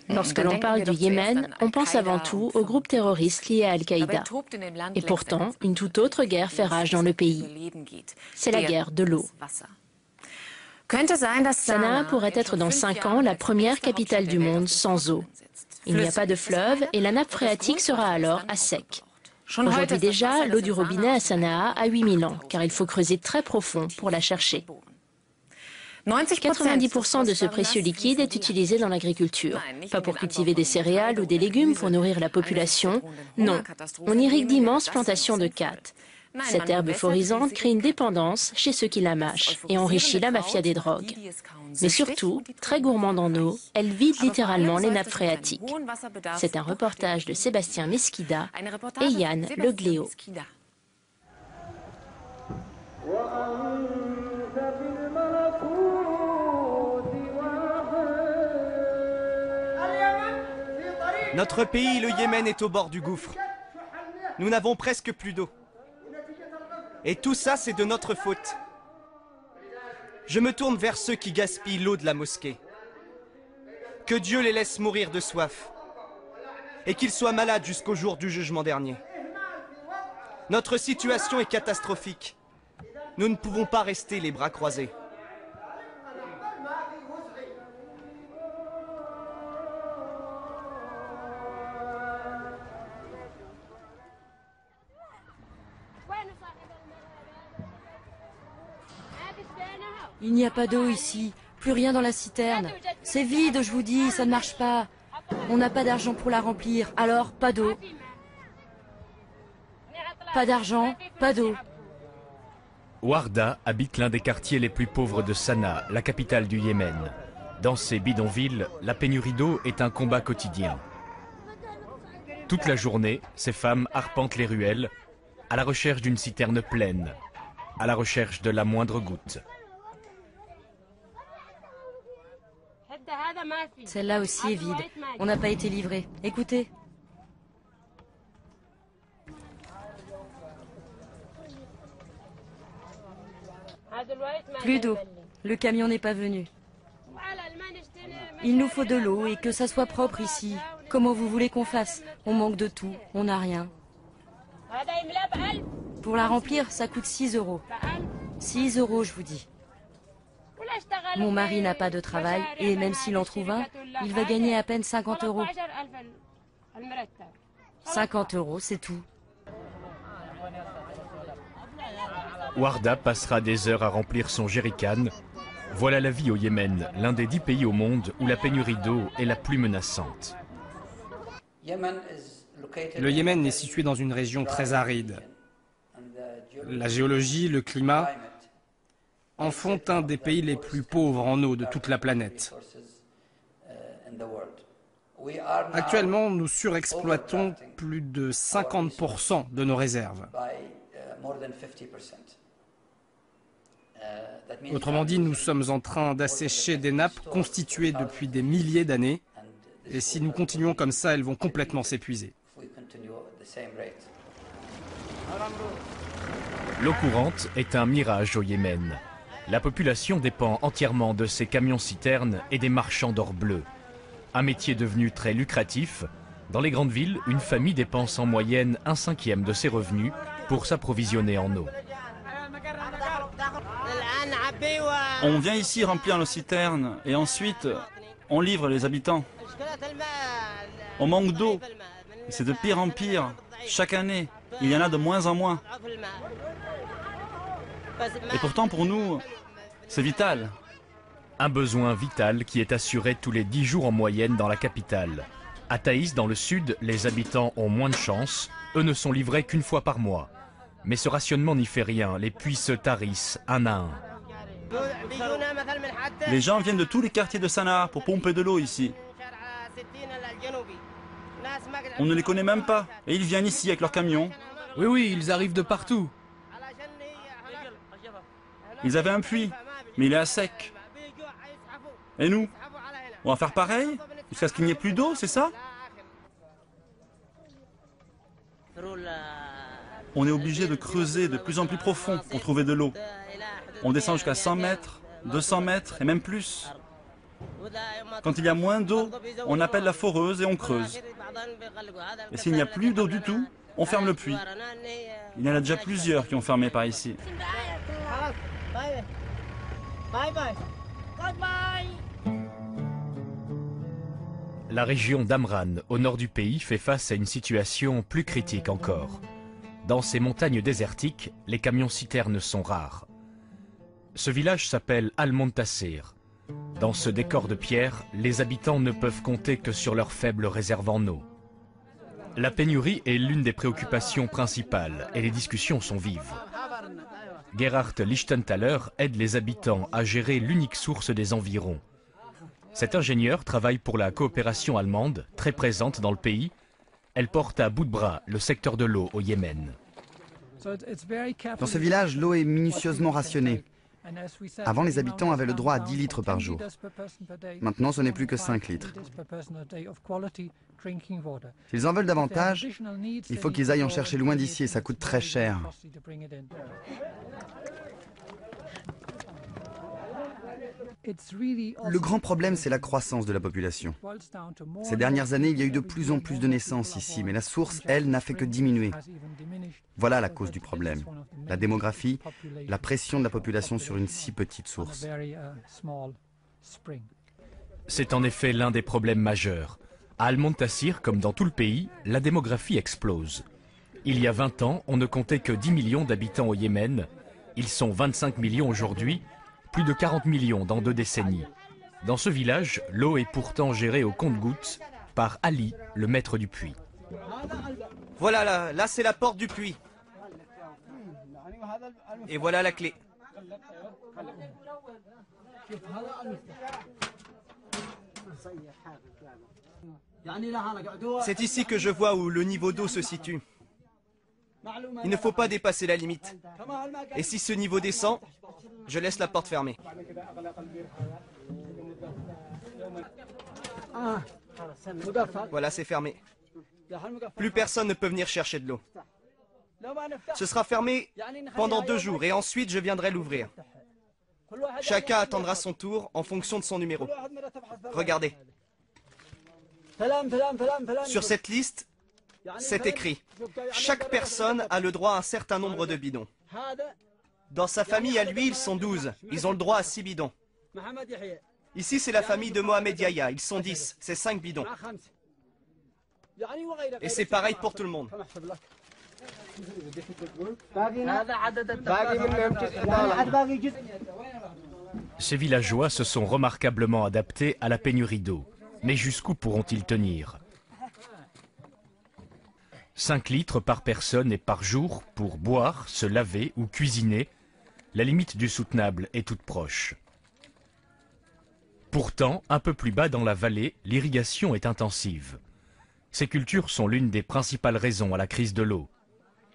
Lorsque l'on parle du Yémen, on pense avant tout au groupe terroriste lié à Al-Qaïda. Et pourtant, une toute autre guerre fait rage dans le pays. C'est la guerre de l'eau. Sanaa pourrait être dans 5 ans la première capitale du monde sans eau. Il n'y a pas de fleuve et la nappe phréatique sera alors à sec. Aujourd'hui déjà, l'eau du robinet à Sanaa a 8000 ans, car il faut creuser très profond pour la chercher. 90% de ce précieux liquide est utilisé dans l'agriculture. Pas pour cultiver des céréales ou des légumes pour nourrir la population. Non, on irrigue d'immenses plantations de khat. Cette herbe euphorisante crée une dépendance chez ceux qui la mâchent et enrichit la mafia des drogues. Mais surtout, très gourmande en eau, elle vide littéralement les nappes phréatiques. C'est un reportage de Sébastien Mesquida et Yann Le Gléo. Notre pays, le Yémen, est au bord du gouffre. Nous n'avons presque plus d'eau. Et tout ça, c'est de notre faute. Je me tourne vers ceux qui gaspillent l'eau de la mosquée. Que Dieu les laisse mourir de soif. Et qu'ils soient malades jusqu'au jour du jugement dernier. Notre situation est catastrophique. Nous ne pouvons pas rester les bras croisés. Il n'y a pas d'eau ici, plus rien dans la citerne. C'est vide, je vous dis, ça ne marche pas. On n'a pas d'argent pour la remplir, alors pas d'eau. Pas d'argent, pas d'eau. Warda habite l'un des quartiers les plus pauvres de Sanaa, la capitale du Yémen. Dans ces bidonvilles, la pénurie d'eau est un combat quotidien. Toute la journée, ces femmes arpentent les ruelles, à la recherche d'une citerne pleine, à la recherche de la moindre goutte. Celle-là aussi est vide. On n'a pas été livré. Écoutez. Plus d'eau. Le camion n'est pas venu. Il nous faut de l'eau et que ça soit propre ici. Comment vous voulez qu'on fasse? On manque de tout. On n'a rien. Pour la remplir, ça coûte 6 €. 6 € je vous dis. Mon mari n'a pas de travail et même s'il en trouve un, il va gagner à peine 50 €. 50 €, c'est tout. Warda passera des heures à remplir son jerrycan. Voilà la vie au Yémen, l'un des 10 pays au monde où la pénurie d'eau est la plus menaçante. Le Yémen est situé dans une région très aride. La géologie, le climat en font un des pays les plus pauvres en eau de toute la planète. Actuellement, nous surexploitons plus de 50% de nos réserves. Autrement dit, nous sommes en train d'assécher des nappes constituées depuis des milliers d'années. Et si nous continuons comme ça, elles vont complètement s'épuiser. L'eau courante est un mirage au Yémen. La population dépend entièrement de ces camions-citernes et des marchands d'or bleu. Un métier devenu très lucratif. Dans les grandes villes, une famille dépense en moyenne 1/5 de ses revenus pour s'approvisionner en eau. On vient ici remplir nos citernes et ensuite on livre les habitants. On manque d'eau. C'est de pire en pire. Chaque année, il y en a de moins en moins. Et pourtant pour nous, c'est vital. Un besoin vital qui est assuré tous les 10 jours en moyenne dans la capitale. À Taïs, dans le sud, les habitants ont moins de chance. Eux ne sont livrés qu'une fois par mois. Mais ce rationnement n'y fait rien. Les puits se tarissent un à un. Les gens viennent de tous les quartiers de Sanaa pour pomper de l'eau ici. On ne les connaît même pas. Et ils viennent ici avec leurs camions. Oui, ils arrivent de partout. Ils avaient un puits, mais il est à sec. Et nous? On va faire pareil? Jusqu'à ce qu'il n'y ait plus d'eau, c'est ça? On est obligé de creuser de plus en plus profond pour trouver de l'eau. On descend jusqu'à 100 mètres, 200 mètres et même plus. Quand il y a moins d'eau, on appelle la foreuse et on creuse. Et s'il n'y a plus d'eau du tout, on ferme le puits. Il y en a déjà plusieurs qui ont fermé par ici. La région d'Amran, au nord du pays, fait face à une situation plus critique encore. Dans ces montagnes désertiques, les camions-citernes sont rares. Ce village s'appelle Al-Montassir. Dans ce décor de pierre, les habitants ne peuvent compter que sur leurs faibles réserves en eau. La pénurie est l'une des préoccupations principales et les discussions sont vives. Gerhard Lichtenthaler aide les habitants à gérer l'unique source des environs. Cet ingénieur travaille pour la coopération allemande, très présente dans le pays. Elle porte à bout de bras le secteur de l'eau au Yémen. Dans ce village, l'eau est minutieusement rationnée. Avant, les habitants avaient le droit à 10 litres par jour. Maintenant, ce n'est plus que 5 litres. S'ils en veulent davantage, il faut qu'ils aillent en chercher loin d'ici et ça coûte très cher. Le grand problème, c'est la croissance de la population. Ces dernières années, il y a eu de plus en plus de naissances ici, mais la source, elle, n'a fait que diminuer. Voilà la cause du problème. La démographie, la pression de la population sur une si petite source. C'est en effet l'un des problèmes majeurs. À Al-Montassir, comme dans tout le pays, la démographie explose. Il y a 20 ans, on ne comptait que 10 millions d'habitants au Yémen. Ils sont 25 millions aujourd'hui, plus de 40 millions dans 2 décennies. Dans ce village, l'eau est pourtant gérée au compte-gouttes par Ali, le maître du puits. Voilà, là c'est la porte du puits. Et voilà la clé. C'est ici que je vois où le niveau d'eau se situe. Il ne faut pas dépasser la limite. Et si ce niveau descend, je laisse la porte fermée. Voilà, c'est fermé. Plus personne ne peut venir chercher de l'eau. Ce sera fermé pendant 2 jours et ensuite je viendrai l'ouvrir. Chacun attendra son tour en fonction de son numéro. Regardez. Sur cette liste, c'est écrit. Chaque personne a le droit à un certain nombre de bidons. Dans sa famille, à lui, ils sont 12. Ils ont le droit à 6 bidons. Ici, c'est la famille de Mohamed Yahya. Ils sont 10. C'est 5 bidons. Et c'est pareil pour tout le monde. Ces villageois se sont remarquablement adaptés à la pénurie d'eau. Mais jusqu'où pourront-ils tenir ? 5 litres par personne et par jour pour boire, se laver ou cuisiner, la limite du soutenable est toute proche. Pourtant, un peu plus bas dans la vallée, l'irrigation est intensive. Ces cultures sont l'une des principales raisons à la crise de l'eau.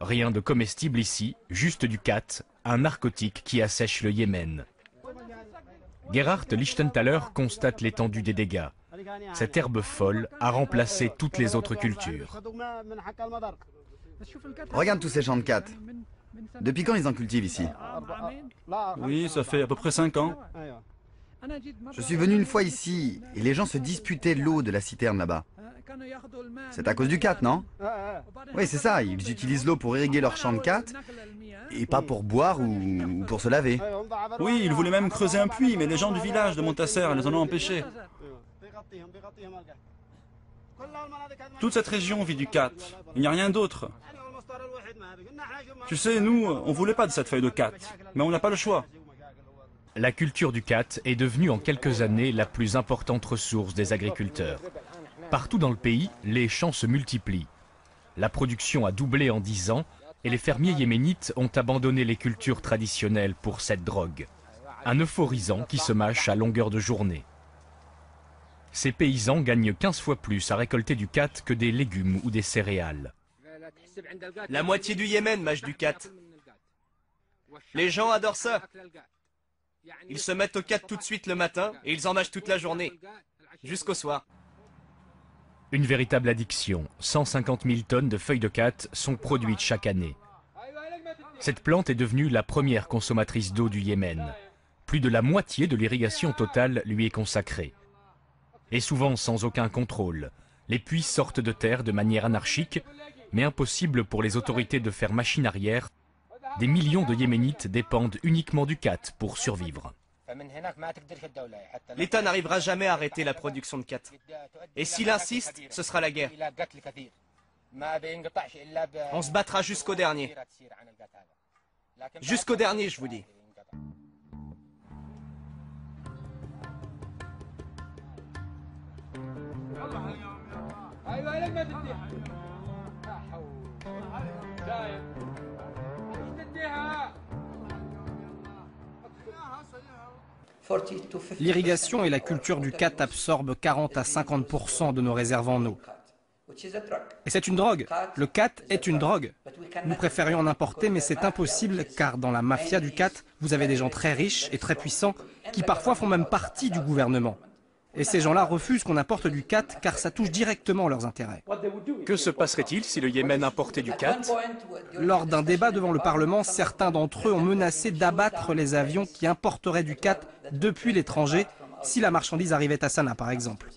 Rien de comestible ici, juste du khat, un narcotique qui assèche le Yémen. Gerhard Lichtenthaler constate l'étendue des dégâts. Cette herbe folle a remplacé toutes les autres cultures. Regarde tous ces champs de khat. Depuis quand ils en cultivent ici? Oui, ça fait à peu près 5 ans. Je suis venu une fois ici et les gens se disputaient l'eau de la citerne là-bas. C'est à cause du khat, non? Oui, c'est ça, ils utilisent l'eau pour irriguer leurs champs de khat et pas pour boire ou pour se laver. Oui, ils voulaient même creuser un puits, mais les gens du village de Montassir les en ont empêchés. Toute cette région vit du khat. Il n'y a rien d'autre. Tu sais, nous, on voulait pas de cette feuille de khat, mais on n'a pas le choix. La culture du khat est devenue en quelques années la plus importante ressource des agriculteurs. Partout dans le pays, les champs se multiplient. La production a doublé en 10 ans et les fermiers yéménites ont abandonné les cultures traditionnelles pour cette drogue. Un euphorisant qui se mâche à longueur de journée. Ces paysans gagnent 15 fois plus à récolter du khat que des légumes ou des céréales. La moitié du Yémen mâche du khat. Les gens adorent ça. Ils se mettent au khat tout de suite le matin et ils en mâchent toute la journée, jusqu'au soir. Une véritable addiction. 150 000 tonnes de feuilles de khat sont produites chaque année. Cette plante est devenue la première consommatrice d'eau du Yémen. Plus de la moitié de l'irrigation totale lui est consacrée. Et souvent sans aucun contrôle. Les puits sortent de terre de manière anarchique, mais impossible pour les autorités de faire machine arrière. Des millions de Yéménites dépendent uniquement du khat pour survivre. L'État n'arrivera jamais à arrêter la production de khat. Et s'il insiste, ce sera la guerre. On se battra jusqu'au dernier. Jusqu'au dernier, je vous dis. L'irrigation et la culture du khat absorbent 40 à 50% de nos réserves en eau. Et c'est une drogue. Le khat est une drogue. Nous préférions en importer, mais c'est impossible car dans la mafia du khat, vous avez des gens très riches et très puissants qui parfois font même partie du gouvernement. Et ces gens-là refusent qu'on apporte du khat car ça touche directement leurs intérêts. Que se passerait-il si le Yémen importait du khat? Lors d'un débat devant le Parlement, certains d'entre eux ont menacé d'abattre les avions qui importeraient du khat depuis l'étranger si la marchandise arrivait à Sanaa par exemple.